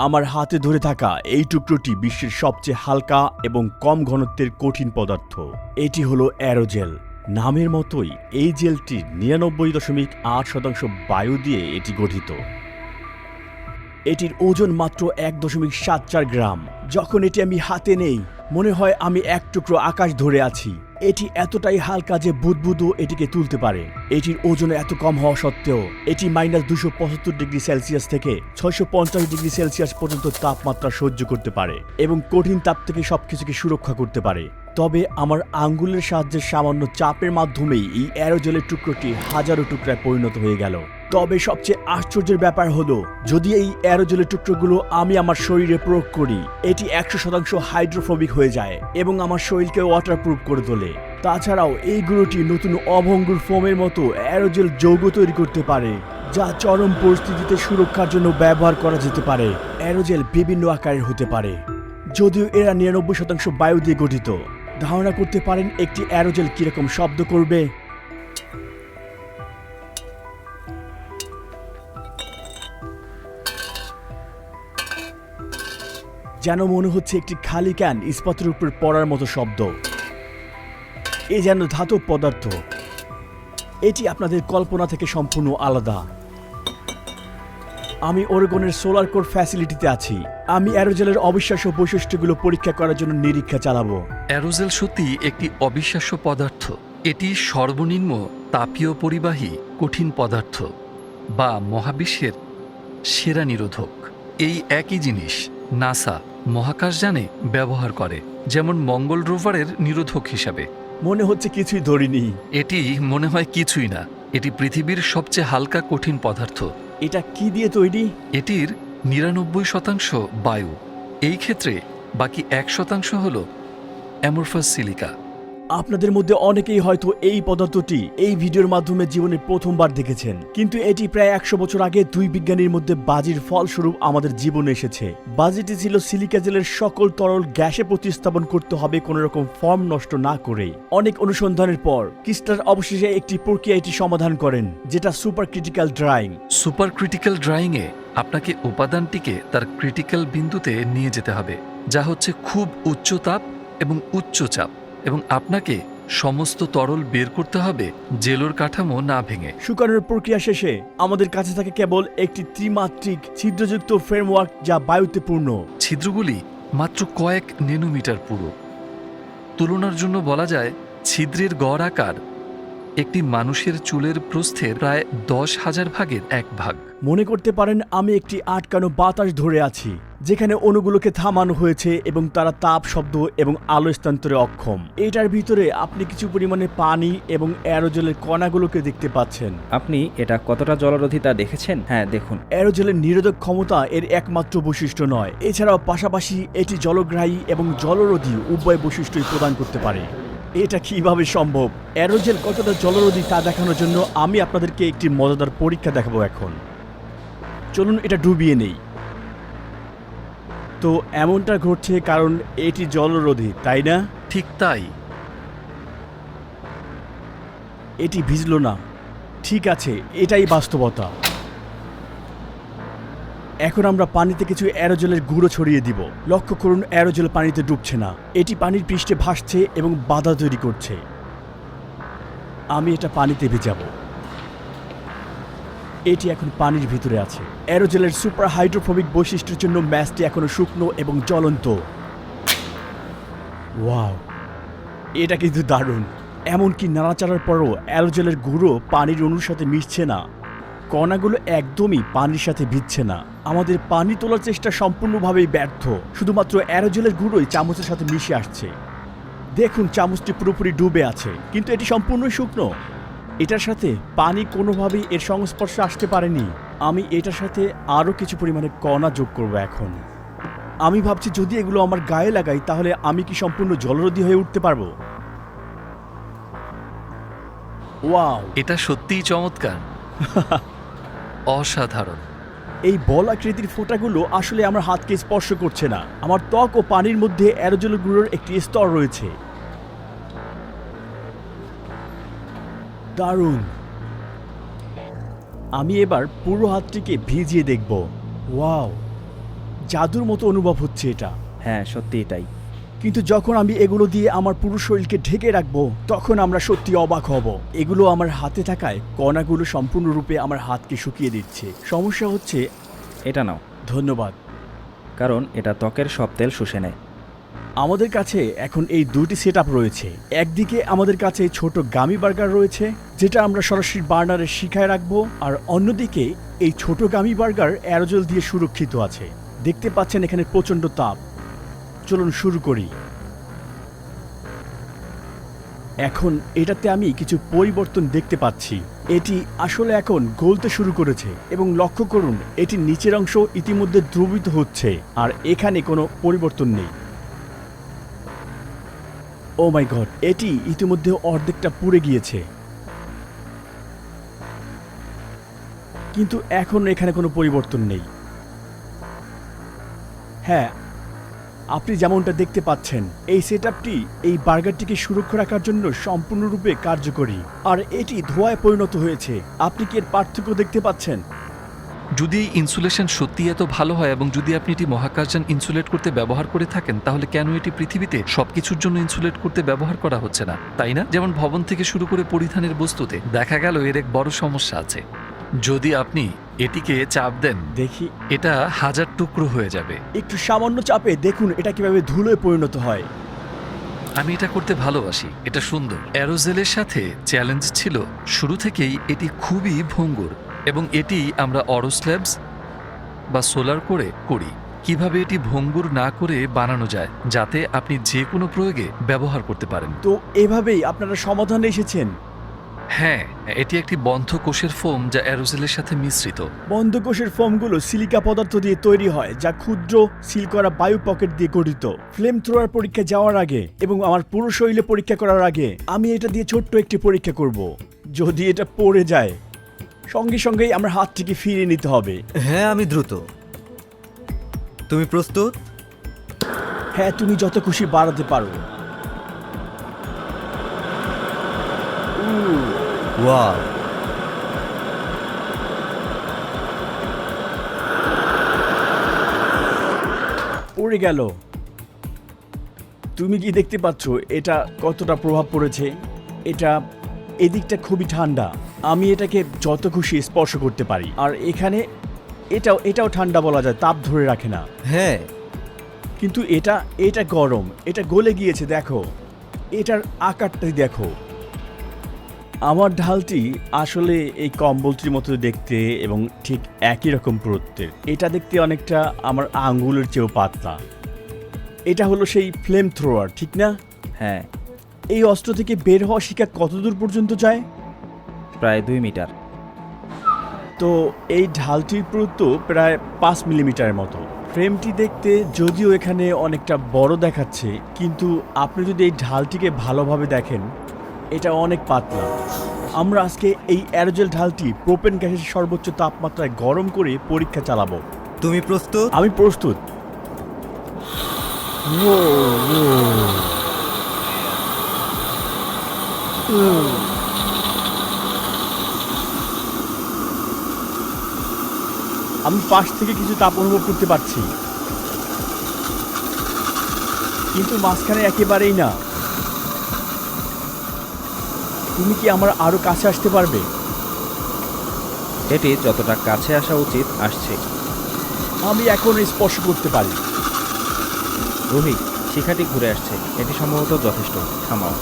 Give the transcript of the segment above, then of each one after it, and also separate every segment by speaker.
Speaker 1: আমার হাতে ধরে থাকা এই টুকরোটি বিশ্বের সবচেয়ে হালকা এবং কম ঘনত্বের কঠিন পদার্থ। এটি হলো অ্যারোজেল। নামের মতোই এই জেলটির ৯৯.৮% বায়ু দিয়ে এটি গঠিত। এটির ওজন মাত্র ১.৭৪ গ্রাম। যখন এটি আমি হাতে নেই মনে হয় আমি এক টুকরো আকাশ ধরে আছি। এটি এতটাই হালকা যে বুদবুদও এটিকে তুলতে পারে। এটির ওজন এত কম হওয়া সত্ত্বেও এটি -২৭৫ ডিগ্রি সেলসিয়াস থেকে ৬৫০ ডিগ্রি সেলসিয়াস পর্যন্ত তাপমাত্রা সহ্য করতে পারে এবং কঠিন তাপ থেকে সবকিছুকে সুরক্ষা করতে পারে। তবে আমার আঙ্গুলের সাহায্যে সামান্য চাপের মাধ্যমেই এই অ্যারোজেলের টুকরোটি হাজারো টুকরায় পরিণত হয়ে গেল। তবে সবচেয়ে আশ্চর্যের ব্যাপার হলো, যদি এই অ্যারোজেলের টুকরোগুলো আমি আমার শরীরে প্রয়োগ করি, এটি ১০০% হাইড্রোফোবিক হয়ে যায় এবং আমার শরীরকে ওয়াটারপ্রুফ করে তোলে। তাছাড়াও এইগুলোটি নতুন অভঙ্গুর ফোমের মতো অ্যারোজেল যৌগ তৈরি করতে পারে, যা চরম পরিস্থিতিতে সুরক্ষার জন্য ব্যবহার করা যেতে পারে। অ্যারোজেল বিভিন্ন আকারের হতে পারে, যদিও এরা ৯৯% বায়ু দিয়ে গঠিত। ধারণা করতে পারেন একটি অ্যারোজেল কিরকম শব্দ করবে? যেন মনে হচ্ছে একটি খালি ক্যান ইস্পাতের উপর পড়ার মতো শব্দ। এ যেন ধাতব পদার্থ। এটি আপনাদের কল্পনা থেকে সম্পূর্ণ আলাদা। আমি ওরেগনের সোলার কোর ফ্যাসিলিটিতে আছি। আমি অ্যারোজেলের অবিশ্বাস্য বৈশিষ্ট্যগুলো পরীক্ষা করার জন্য নিরীক্ষা চালাবো।
Speaker 2: অ্যারোজেল সত্যি একটি অবিশ্বাস্য পদার্থ। এটি সর্বনিম্ন তাপীয় পরিবাহী কঠিন পদার্থ বা মহাবিশ্বের সেরা নিরোধক। এই একই জিনিস নাসা মহাকাশযানে ব্যবহার করে, যেমন মঙ্গল রোভারের নিরোধক হিসাবে।
Speaker 1: মনে হচ্ছে কিছুই ধরিনি।
Speaker 2: এটি মনে হয় কিছুই না। এটি পৃথিবীর সবচেয়ে হালকা কঠিন পদার্থ।
Speaker 1: এটা কি দিয়ে তৈরি?
Speaker 2: এটির ৯৯% বায়ু। এই ক্ষেত্রে বাকি ১% হল অ্যামরফাস সিলিকা।
Speaker 1: আপনাদের মধ্যে অনেকেই হয়তো এই পদার্থটি এই ভিডিওর মাধ্যমে জীবনে প্রথমবার দেখেছেন, কিন্তু এটি প্রায় ১০০ বছর আগে দুই বিজ্ঞানীর মধ্যে বাজির ফলস্বরূপ আমাদের জীবনে এসেছে। বাজিটি ছিল সিলিকা জেলের সকল তরল গ্যাসে প্রতিস্থাপন করতে হবে কোনো রকম ফর্ম নষ্ট না করেই। অনেক অনুসন্ধানের পর ক্রিস্টাল অবশেষে একটি প্রক্রিয়া এটি সমাধান করেন, যেটা super critical drying.
Speaker 2: Super critical ড্রাইংয়ে আপনাকে উপাদানটিকে তার ক্রিটিক্যাল বিন্দুতে নিয়ে যেতে হবে, যা হচ্ছে খুব উচ্চ তাপ এবং উচ্চ চাপ, এবং আপনাকে সমস্ত তরল বের করতে হবে জেলোর কাঠামো না ভেঙে।
Speaker 1: শুকানোর প্রক্রিয়া শেষে আমাদের কাছে থাকে কেবল একটি ত্রিমাত্রিক ছিদ্রযুক্ত ফ্রেমওয়ার্ক, যা বায়ুতে পূর্ণ।
Speaker 2: ছিদ্রগুলি মাত্র কয়েক ন্যানোমিটার পুরো। তুলনার জন্য বলা যায় ছিদ্রের গড় আকার একটি মানুষের চুলের প্রস্থের প্রায় ১০,০০০ ভাগের ১ ভাগ।
Speaker 1: মনে করতে পারেন আমি একটি আটকানো বাতাস ধরে আছি, যেখানে অণুগুলোকে থামানো হয়েছে এবং তারা তাপ, শব্দ এবং আলো স্থানান্তরে অক্ষম। এটার ভিতরে আপনি কিছু পরিমাণে পানি এবং অ্যারোজেলের কণাগুলোকে দেখতে পাচ্ছেন।
Speaker 3: আপনি এটা কতটা জলরোধী তা দেখেছেন? হ্যাঁ, দেখুন।
Speaker 1: অ্যারোজেলের নিরোধক ক্ষমতা এর একমাত্র বৈশিষ্ট্য নয়, এছাড়াও পাশাপাশি এটি জলগ্রাহী এবং জলরোধী উভয় বৈশিষ্ট্যই প্রদান করতে পারে। এটা কিভাবে সম্ভব? অ্যারোজেল কতটা জলরোধী তা দেখানোর জন্য আমি আপনাদেরকে একটি মজাদার পরীক্ষা দেখাবো এখন। চলুন এটা ডুবিয়ে নেই। তো এমনটা ঘটছে কারণ এটি জলরোধী, তাই না?
Speaker 2: ঠিক তাই।
Speaker 1: এটি ভিজল না। ঠিক আছে, এটাই বাস্তবতা। এখন আমরা পানিতে কিছু অ্যারোজেলের গুঁড়ো ছড়িয়ে দিব। লক্ষ্য করুন, অ্যারোজেল পানিতে ডুবছে না, এটি পানির পৃষ্ঠে ভাসছে এবং বাধা তৈরি করছে। আমি এটা পানিতে ভেজাবো। এটি এখন পানির ভিতরে আছে। অ্যারোজেলের সুপার হাইড্রোফোবিক বৈশিষ্ট্যের জন্য ম্যাচটি এখনো শুকনো এবং জ্বলন্ত। ওয়াও, এটা কিন্তু দারুণ। এমনকি নাড়াচাড়ার পরও অ্যারোজেলের গুঁড়ো পানির অণুর সাথে মিশছে না। কণাগুলো একদমই পানির সাথে ভিজছে না। আমাদের পানি তোলার চেষ্টা সম্পূর্ণভাবেই ব্যর্থ। শুধুমাত্র অ্যারোজেলের গুঁড়োই চামচের সাথে মিশে আসছে। দেখুন, চামচটি পুরোপুরি ডুবে আছে, কিন্তু এটি সম্পূর্ণই শুকনো। এটার সাথে পানি কোনোভাবেই এর সংস্পর্শে আসতে পারেনি। আমি এটার সাথে আরও কিছু পরিমাণে কণা যোগ করব এখন। আমি ভাবছি যদি এগুলো আমার গায়ে লাগাই তাহলে আমি কি সম্পূর্ণ জলরোধী হয়ে উঠতে পারবো? ওয়াও,
Speaker 2: এটা সত্যিই চমৎকার। অসাধারণ।
Speaker 1: এই বল আকৃতির ফোঁটাগুলো আসলে আমার হাতকে স্পর্শ করছে না। আমার ত্বক ও পানির মধ্যে অ্যারোজেল গুঁড়োর একটি স্তর রয়েছে। দারুণ। আমি এবার পুরো হাতটিকে ভিজিয়ে দেখব। ওয়াও, জাদুর মতো অনুভব হচ্ছে এটা।
Speaker 3: হ্যাঁ, সত্যিই তাই।
Speaker 1: কিন্তু যখন আমি এগুলো দিয়ে আমার পুরো শরীরকে ঢেকে রাখবো তখন আমরা সত্যি অবাক হব। এগুলো আমার হাতে থাকায় কণাগুলো সম্পূর্ণরূপে আমার হাতকে শুকিয়ে দিচ্ছে। সমস্যা হচ্ছে,
Speaker 3: এটা নাও,
Speaker 1: ধন্যবাদ।
Speaker 3: কারণ এটা ত্বকের সব তেল শুষে নেয়।
Speaker 1: আমাদের কাছে এখন এই দুটি সেট রয়েছে। একদিকে আমাদের কাছে ছোট গামি বার্গার রয়েছে যেটা আমরা সরাসরি বার্নারে শিখায় রাখবো, আর অন্যদিকে এই ছোট গামি বার্গার অ্যারোজেল দিয়ে সুরক্ষিত আছে। দেখতে পাচ্ছেন এখানে প্রচণ্ড তাপ। চলুন শুরু করি। এখন এটাতে আমি কিছু পরিবর্তন দেখতে পাচ্ছি। এটি আসলে এখন গলতে শুরু করেছে এবং লক্ষ্য করুন এটির নিচের অংশ ইতিমধ্যে দ্রবীভূত হচ্ছে আর এখানে কোনো পরিবর্তন নেই। ও মাই গড, এটি ইতিমধ্যে অর্ধেকটা পুড়ে গিয়েছে, কিন্তু এখন এখানে কোনো পরিবর্তন নেই। হ্যাঁ, আপনি যেমনটা দেখতে পাচ্ছেন এই সেটআপটি এই বার্গারটিকে সুরক্ষা রাখার জন্য সম্পূর্ণরূপে কার্যকরী, আর এটি ধোঁয়ায় পরিণত হয়েছে। আপনি কি এর পার্থক্য দেখতে পাচ্ছেন?
Speaker 2: যদি এই ইনসুলেশন সত্যি এত ভালো হয় এবং যদি আপনি এটি মহাকাশযান ইনসুলেট করতে ব্যবহার করে থাকেন, তাহলে কেন এটি পৃথিবীতে সবকিছুর জন্য ইনসুলেট করতে ব্যবহার করা হচ্ছে না, তাই না? যেমন ভবন থেকে শুরু করে পরিধানের বস্তুতে দেখা গেল এর এক বড় সমস্যা আছে। যদি আপনি এটিকে চাপ দেন,
Speaker 1: দেখি,
Speaker 2: এটা 1000 টুকরো হয়ে যাবে।
Speaker 1: একটু সামান্য চাপে দেখুন এটা কিভাবে ধুলোয় পরিণত হয়।
Speaker 2: আমি এটা করতে ভালোবাসি, এটা সুন্দর। অ্যারোজেলের সাথে চ্যালেঞ্জ ছিল শুরু থেকেই এটি খুবই ভঙ্গুর, এবং এটি আমরা অরোস্ল্যাবস বা সোলার করে করি। কিভাবে এটি ভঙ্গুর না করে বানানো যায় যাতে আপনি যে কোনো প্রয়োগে ব্যবহার করতে পারেন।
Speaker 1: তো এভাবেই আপনারা সমাধানে এসেছেন?
Speaker 2: হ্যাঁ, এটি একটি বন্ধ কোষের ফোম যা অ্যারোজেলের সাথে মিশ্রিত।
Speaker 1: বন্ধকোষের ফোমগুলো সিলিকা পদার্থ দিয়ে তৈরি হয় যা ক্ষুদ্র সিল করা বায়ু পকেট দিয়ে গঠিত। ফ্লেম থ্রোয়ার পরীক্ষা যাওয়ার আগে এবং আমার পুরো শরীরে পরীক্ষা করার আগে আমি এটা দিয়ে ছোট্ট একটি পরীক্ষা করব। যদি এটা পড়ে যায় সঙ্গে সঙ্গেই আমার হাতটিকে ফিরিয়ে নিতে হবে।
Speaker 4: হ্যাঁ, আমি দ্রুত। তুমি প্রস্তুত?
Speaker 1: হ্যাঁ, তুমি যত খুশি বাড়াতে পারো।
Speaker 4: ওয়াও,
Speaker 1: পড়ে গেল। তুমি কি দেখতে পাচ্ছ এটা কতটা প্রভাব পড়েছে? এটা এদিকটা খুবই ঠান্ডা, আমি এটাকে যত খুশি স্পর্শ করতে পারি। আর এখানে এটাও ঠান্ডা বলা যায়, তাপ ধরে রাখে না।
Speaker 4: হ্যাঁ,
Speaker 1: কিন্তু এটা গরম, এটা গলে গিয়েছে। দেখো এটার আকারটাই দেখো। আমার ঢালটি আসলে এই কম্বলটির মতো দেখতে এবং ঠিক একই রকম পুরুত্বের। এটা দেখতে অনেকটা আমার আঙ্গুলের চেয়েও পাতলা। এটা হলো সেই ফ্লেম থ্রোয়ার, ঠিক না?
Speaker 3: হ্যাঁ,
Speaker 1: এই অস্ত্র থেকে বের হওয়া শিকা কতদূর পর্যন্ত যায়?
Speaker 3: প্রায় 2 মিটার।
Speaker 1: তো এই ঢালটির পুরুত্ব প্রায় 5 মিলিমিটারের মতো। ফ্রেমটি দেখতে যদিও এখানে অনেকটা বড় দেখাচ্ছে, কিন্তু আপনি যদি এই ঢালটিকে ভালোভাবে দেখেন এটা অনেক পাতলা। আমরা আজকে এই অ্যারোজেল ঢালটি প্রোপেন গ্যাসের সর্বোচ্চ তাপমাত্রায় গরম করে পরীক্ষা চালাবো।
Speaker 4: তুমি প্রস্তুত?
Speaker 1: আমি প্রস্তুত। আমি পাশ থেকে কিছু তাপ অনুভব করতে পারছি, কিন্তু মাঝখানে একেবারেই না। তুমি কি আমার আরো কাছে আসতে পারবে?
Speaker 3: এটি যতটা কাছে আসা উচিত আসছে।
Speaker 1: আমি এখন স্পর্শ করতে পারি।
Speaker 3: রোহিত, শিখাটি ঘুরে আসছে। এটি সম্ভবত যথেষ্ট। থামাও।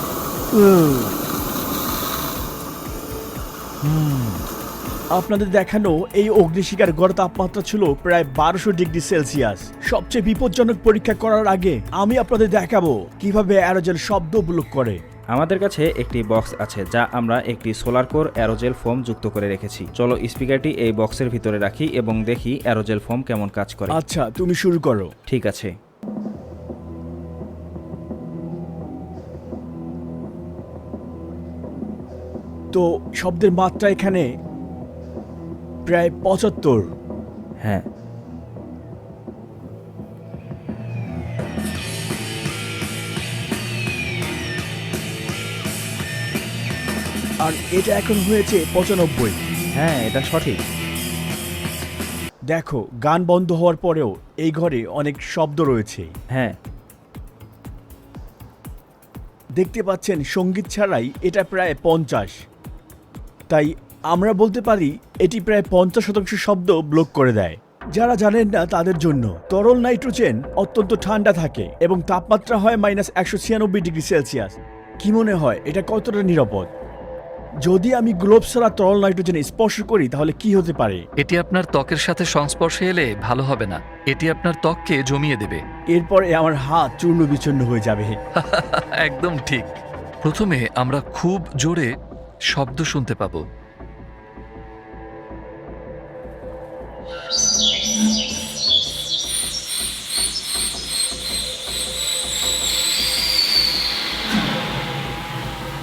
Speaker 1: আপনাদের দেখানো এই অগ্নিশিখার গড় তাপমাত্রা ছিল প্রায় 1200 ডিগ্রি সেলসিয়াস। সবচেয়ে বিপজ্জনক পরীক্ষা করার আগে আমি আপনাদের দেখাবো কিভাবে অ্যারোজেল শব্দ ব্লক করে।
Speaker 3: আমাদের কাছে একটি বক্স আছে যা আমরা একটি সোলার কোর অ্যারোজেল ফোম যুক্ত করে রেখেছি। চলো স্পিকারটি এই বক্সের ভিতরে রাখি এবং দেখি অ্যারোজেল ফোম কেমন কাজ করে।
Speaker 1: আচ্ছা, তুমি শুরু করো।
Speaker 3: ঠিক আছে।
Speaker 1: তো শব্দের মাত্রা এখানে প্রায় 75।
Speaker 3: হ্যাঁ,
Speaker 1: আর এটা এখন হয়েছে 95।
Speaker 3: হ্যাঁ, এটা সঠিক।
Speaker 1: দেখো, গান বন্ধ হওয়ার পরেও এই ঘরে অনেক শব্দ রয়েছে।
Speaker 3: হ্যাঁ,
Speaker 1: দেখতে পাচ্ছেন সঙ্গীত ছাড়াই এটা প্রায় 50। তাই আমরা বলতে পারি এটি প্রায় 50% শব্দ ব্লক করে দেয়। যারা জানেন না তাদের জন্য তরল নাইট্রোজেন অত্যন্ত ঠান্ডা থাকে এবং তাপমাত্রা হয় -196°C। কি মনে হয় এটা কতটা নিরাপদ? যদি আমি গ্লোভস ছাড়া তরল নাইট্রোজেন স্পর্শ করি তাহলে কি হতে পারে?
Speaker 2: এটি আপনার ত্বকের সাথে সংস্পর্শে এলে ভালো হবে না। এটি আপনার ত্বককে জমিয়ে দেবে।
Speaker 1: এরপরে আমার হাত চূর্ণ বিচূর্ণ হয়ে যাবে।
Speaker 2: একদম ঠিক। প্রথমে আমরা খুব জোরে শব্দ শুনতে পাবো।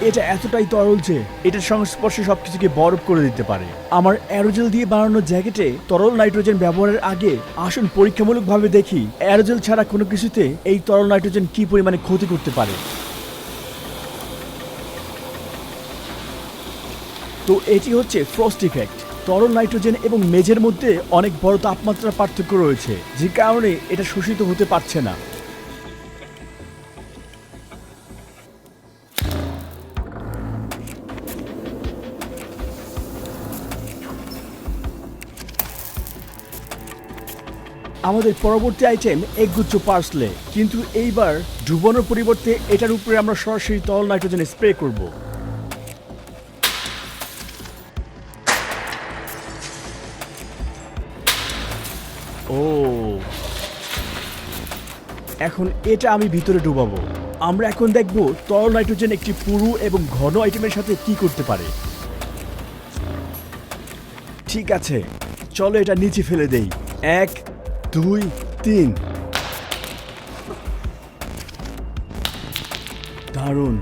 Speaker 1: এটা এতটাই তরল যে এটার সংস্পর্শে সবকিছুকে বরফ করে দিতে পারে। আমার অ্যারোজেল দিয়ে বানানো জ্যাকেটে তরল নাইট্রোজেন ব্যবহারের আগে আসুন পরীক্ষামূলকভাবে দেখি অ্যারোজেল ছাড়া কোনো কিছুতে এই তরল নাইট্রোজেন কি পরিমাণে ক্ষতি করতে পারে। তো এটি হচ্ছে ফ্রস্ট ইফেক্ট। তরল নাইট্রোজেন এবং মেঝের মধ্যে অনেক বড় তাপমাত্রার পার্থক্য রয়েছে, যে কারণে এটা শোষিত হতে পারছে না। আমাদের পরবর্তী আইটেম একগুচ্ছ পার্সলে, কিন্তু এইবার ডুবানোর পরিবর্তে এটার উপরে আমরা সরাসরি তরল নাইট্রোজেন স্প্রে করব। ও, এখন এটা আমি ভিতরে ডুবাবো। আমরা এখন দেখব তরল নাইট্রোজেন একটি পুরু এবং ঘন আইটেমের সাথে কি করতে পারে। ঠিক আছে, চলো এটা নিচে ফেলে দেই। 1 2 3। দারুণ।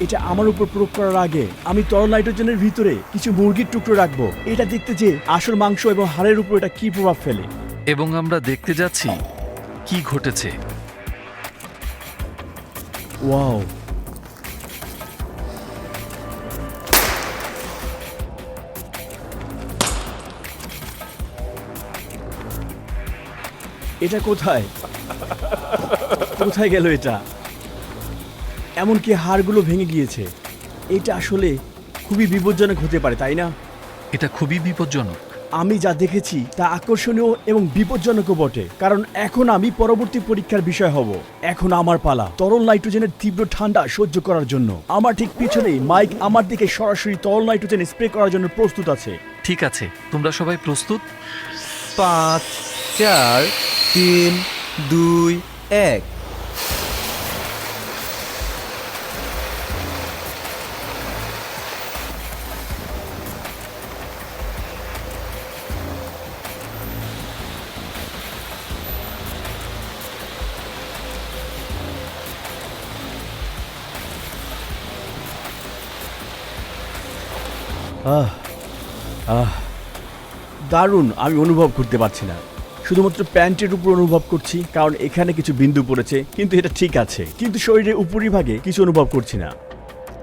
Speaker 1: এটা আমার উপর প্রয়োগ করার আগে আমি তরল নাইট্রোজেনের ভিতরে কিছু মুরগির টুকরো রাখবো। এটা দেখতে যে আসল মাংস এবং হাড়ের উপর এটা কি প্রভাব ফেলে।
Speaker 2: এবং আমরা দেখতে যাচ্ছি কি ঘটেছে।
Speaker 1: ওয়াও, এটা কোথায় কোথায় গেল এটা? এমনকি হাড়গুলো ভেঙে গিয়েছে। এটা আসলে খুবই বিপজ্জনক হতে পারে, তাই না?
Speaker 2: এটা খুবই বিপজ্জনক।
Speaker 1: আমি যা দেখেছি তা আকর্ষণীয় এবং বিপজ্জনকও বটে, কারণ এখন আমি পরবর্তী পরীক্ষার বিষয় হব। এখন আমার পালা তরল নাইট্রোজেনের তীব্র ঠান্ডা সহ্য করার জন্য। আমার ঠিক পিছনেই মাইক আমার দিকে সরাসরি তরল নাইট্রোজেন স্প্রে করার জন্য প্রস্তুত আছে।
Speaker 2: ঠিক আছে, তোমরা সবাই প্রস্তুত?
Speaker 4: 5 4 3 2 1।
Speaker 1: আহ আহ দারুণ। আমি অনুভব করতে পারছি না, শুধুমাত্র প্যান্টের উপর অনুভব করছি, কারণ এখানে কিছু বিন্দু পড়েছে, কিন্তু এটা ঠিক আছে। কিন্তু শরীরের উপরিভাগে কিছু অনুভব করছি না।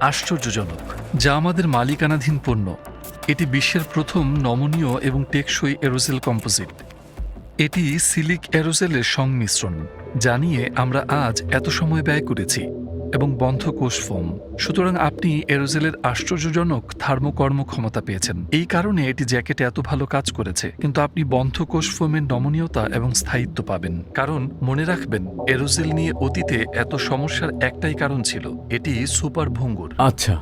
Speaker 2: আশ্চর্যজনক। যা আমাদের মালিকানাধীন পণ্য। এটি বিশ্বের প্রথম নমনীয় এবং টেকসই এরোজেল কম্পোজিট। এটি সিলিক এরোজেলের সংমিশ্রণ, যা নিয়ে আমরা আজ এত সময় ব্যয় করেছি, এবং বন্ধ কোষ ফোম। সুতরাং আপনি এরোজেলের আশ্চর্যজনক থার্মোকর্ম ক্ষমতা পেয়েছেন। এই কারণে এটি জ্যাকেটে এত ভালো কাজ করেছে। কিন্তু আপনি বন্ধ কোষ ফোমের নমনীয়তা এবং স্থায়িত্ব পাবেন, কারণ মনে রাখবেন এরোজেল নিয়ে অতীতে এত সমস্যার একটাই কারণ ছিল, এটি সুপার ভঙ্গুর।
Speaker 1: আচ্ছা,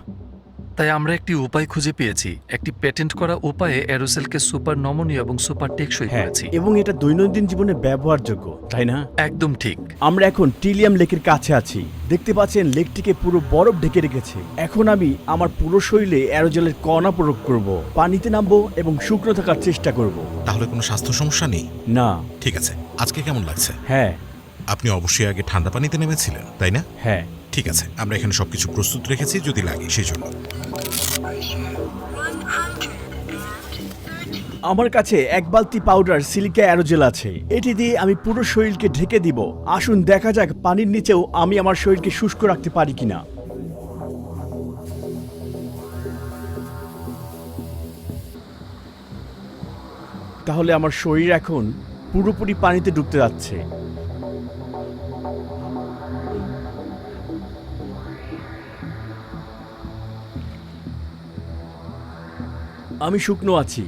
Speaker 2: তাই আমরা একটি উপায় খুঁজে পেয়েছি, একটি পেটেন্ট করা উপায়ে এরোজেলকে সুপার নমনীয় এবং সুপার টেকসই
Speaker 1: হ্যাঁ,
Speaker 2: করেছি।
Speaker 1: এবং এটা দৈনন্দিন জীবনে ব্যবহারযোগ্য, তাই না?
Speaker 2: একদম ঠিক।
Speaker 1: আমরা এখন টিলিয়াম লেকের কাছে আছি। দেখতে পাচ্ছেন লেকটিকে পুরো বরফ ঢেকে রেখেছে। এখন আমি আমার পুরো শরীরে অ্যারোজেলের কণা প্রয়োগ করব, পানিতে নামবো এবং শুকনো থাকার চেষ্টা করব।
Speaker 5: তাহলে কোনো স্বাস্থ্য সমস্যা নেই?
Speaker 1: না।
Speaker 5: ঠিক আছে, আজকে কেমন লাগছে?
Speaker 1: হ্যাঁ
Speaker 5: আপনি অবশ্যই আগে ঠান্ডা পানিতে নেমেছিলেন, তাই না?
Speaker 1: হ্যাঁ।
Speaker 5: ঠিক আছে, আমরা এখানে সবকিছু প্রস্তুত রেখেছি যদি লাগে সেই জন্য।
Speaker 1: আমার কাছে 1 বালতি পাউডার সিলিকা অ্যারোজেল আছে। এটি দিয়ে আমি পুরো শরীরকে ঢেকে দিব। আসুন দেখা যাক পানির নিচেও আমি আমার শরীরকে শুষ্ক রাখতে পারি কিনা। তাহলে আমার শরীর এখন পুরোপুরি পানিতে ডুবতে যাচ্ছে। আমি শুকনো আছি।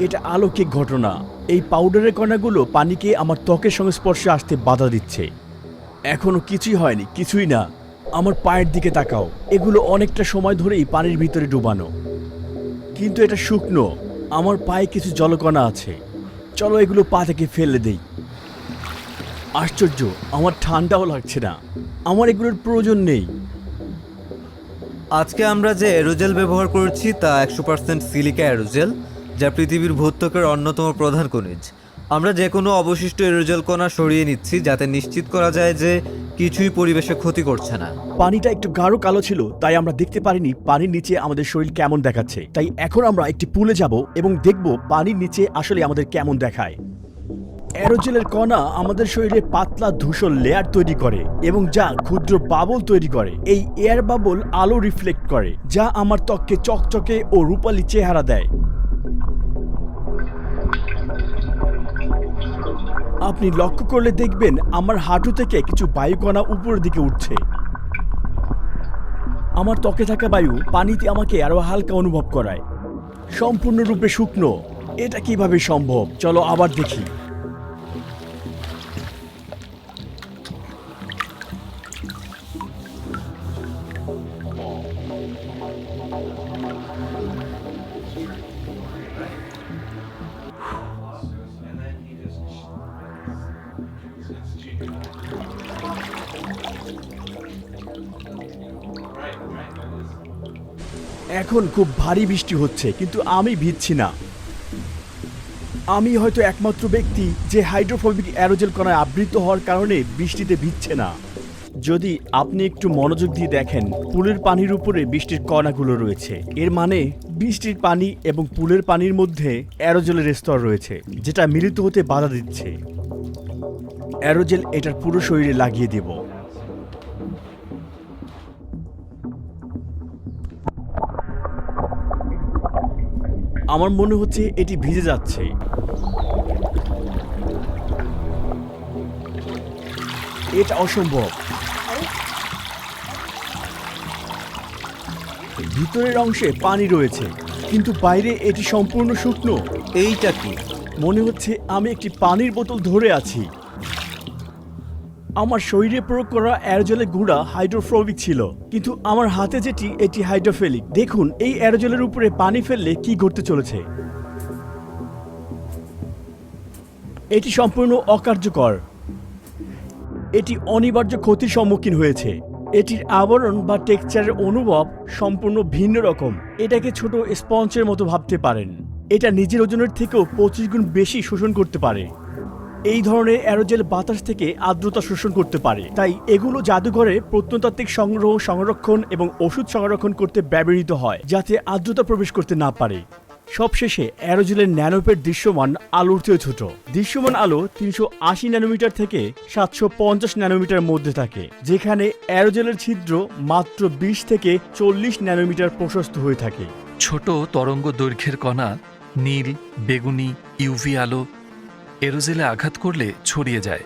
Speaker 1: এটা অলৌকিক ঘটনা। এই পাউডারের কণাগুলো পানিকে আমার ত্বকের সংস্পর্শে আসতে বাধা দিচ্ছে। এখনো কিছুই হয়নি, কিছুই না। আমার পায়ের দিকে তাকাও, এগুলো অনেকটা সময় ধরেই পানির ভিতরে ডুবানো, কিন্তু এটা শুকনো। আমার পায়ে কিছু জলকণা আছে। চলো এগুলো পা থেকে ফেলে দেই। আশ্চর্য, আমার ঠান্ডাও লাগছে না। আমার এগুলোর প্রয়োজন নেই।
Speaker 4: আজকে আমরা যে অ্যারোজেল ব্যবহার করছি তা 100% সিলিকা অ্যারোজেল, যা পৃথিবীর ভূত্বকের অন্যতম প্রধান খনিজ। আমরা যে কোনো অবশিষ্ট অ্যারোজেল কণা সরিয়ে নিচ্ছি যাতে নিশ্চিত করা যায় যে কিছুই পরিবেশে ক্ষতি করছে না।
Speaker 1: পানিটা একটু গাঢ় কালো ছিল, তাই আমরা দেখতে পারিনি পানির নিচে আমাদের শরীর কেমন দেখাচ্ছে। তাই এখন আমরা একটি পুলে যাব এবং দেখব পানির নিচে আসলে আমাদের কেমন দেখায়। অ্যারোজেলের কণা আমাদের শরীরে পাতলা ধূসর লেয়ার তৈরি করে এবং যা ক্ষুদ্র বাবল তৈরি করে। এই এয়ার বাবল আলো রিফ্লেক্ট করে, যা আমার ত্বককে চকচকে ও রূপালী চেহারা দেয়। আপনি লক্ষ্য করলে দেখবেন আমার হাঁটু থেকে কিছু বায়ুকণা উপরের দিকে উঠছে। আমার ত্বকে থাকা বায়ু পানিতে আমাকে আরো হালকা অনুভব করায়। সম্পূর্ণরূপে শুকনো। এটা কিভাবে সম্ভব? চলো আবার দেখি। এখন খুব ভারী বৃষ্টি হচ্ছে, কিন্তু আমি ভিজছি না। আমি হয়তো একমাত্র ব্যক্তি যে হাইড্রোফোবিক অ্যারোজেল কণায় আবৃত হওয়ার কারণে বৃষ্টিতে ভিজছে না। যদি আপনি একটু মনোযোগ দিয়ে দেখেন, পুলের পানির উপরে বৃষ্টির কণাগুলো রয়েছে। এর মানে বৃষ্টির পানি এবং পুলের পানির মধ্যে অ্যারোজেলের স্তর রয়েছে, যেটা মিলিত হতে বাধা দিচ্ছে। অ্যারোজেল এটার পুরো শরীরে লাগিয়ে দেব। আমার মনে হচ্ছে এটি ভিজে যাচ্ছে। এটা অসম্ভব। ভিতরের অংশে পানি রয়েছে, কিন্তু বাইরে এটি সম্পূর্ণ শুকনো।
Speaker 4: এইটা কি?
Speaker 1: মনে হচ্ছে আমি একটি পানির বোতল ধরে আছি। আমার শরীরে প্রয়োগ করা অ্যারোজেলের গুঁড়া হাইড্রোফোবিক ছিল, কিন্তু আমার হাতে যেটি এটি হাইড্রোফিলিক। দেখুন এই অ্যারোজেলের উপরে পানি ফেললে কি ঘটতে চলেছে। এটি সম্পূর্ণ অকার্যকর। এটি অনিবার্য ক্ষতির সম্মুখীন হয়েছে। এটির আবরণ বা টেক্সচারের অনুভব সম্পূর্ণ ভিন্ন রকম। এটাকে ছোট স্পঞ্জের মতো ভাবতে পারেন। এটা নিজের ওজনের থেকেও 25 গুণ বেশি শোষণ করতে পারে। এই ধরনের অ্যারোজেল বাতাস থেকে আর্দ্রতা শোষণ করতে পারে, তাই এগুলো জাদুঘরে প্রত্নতাত্ত্বিক সংগ্রহ, সংরক্ষণ এবং ওষুধ সংরক্ষণ করতে ব্যবহৃত হয়, যাতে আর্দ্রতা প্রবেশ করতে না পারে। সবশেষে অ্যারোজেলের ন্যানোপেট দৃশ্যমান আলোর চেয়ে ছোট। দৃশ্যমান আলো 380 ন্যানোমিটার থেকে 750 ন্যানোমিটার মধ্যে থাকে, যেখানে অ্যারোজেলের ছিদ্র মাত্র 20 থেকে 40 ন্যানোমিটার প্রশস্ত হয়ে থাকে।
Speaker 2: ছোট তরঙ্গ দৈর্ঘ্যের কণা নীল, বেগুনি, ইউভি আলো এরোজেলে আঘাত করলে ছড়িয়ে যায়।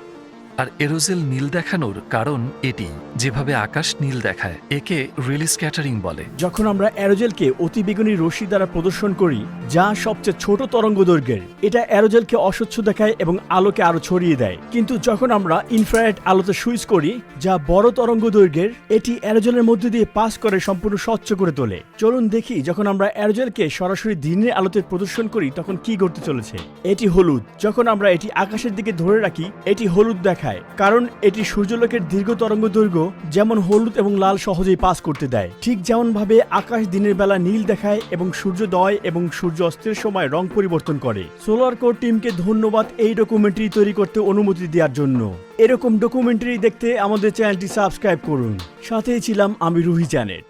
Speaker 2: আর এরোজেল নীল দেখানোর কারণ এটি, যেভাবে আকাশ নীল দেখায়, একে রিলি স্ক্যাটারিং বলে।
Speaker 1: যখন আমরা অ্যারোজেলকে অতিবেগুনি রশ্মি দ্বারা প্রদর্শন করি, যা সবচেয়ে ছোট তরঙ্গ দৈর্ঘ্যের, এটা অ্যারোজেলকে অস্বচ্ছ দেখায় এবং আলোকে আরো ছড়িয়ে দেয়। কিন্তু যখন আমরা ইনফ্রারেড আলোতে সুইচ করি, যা বড় তরঙ্গ দৈর্ঘ্যের, এটি অ্যারোজেলের মধ্যে দিয়ে পাস করে সম্পূর্ণ স্বচ্ছ করে তোলে। চলুন দেখি যখন আমরা অ্যারোজেলকে সরাসরি দিনের আলোতে প্রদর্শন করি তখন কি ঘটতে চলেছে। এটি হলুদ। যখন আমরা এটি আকাশের দিকে ধরে রাখি, এটি হলুদ দেখায়, কারণ এটি সূর্যালোকের দীর্ঘ তরঙ্গ দৈর্ঘ্য যেমন হলুদ এবং লাল সহজেই পাস করতে দেয়। ঠিক যেমন ভাবে আকাশ দিনের বেলা নীল দেখায় এবং সূর্যোদয় এবং সূর্য অস্তের সময় রং পরিবর্তন করে। সোলার কোর টিমকে ধন্যবাদ এই ডকুমেন্টারি তৈরি করতে অনুমতি দেওয়ার জন্য। এরকম ডকুমেন্টারি দেখতে আমাদের চ্যানেলটি সাবস্ক্রাইব করুন। সাথেই ছিলাম আমি রুহি চ্যানেল।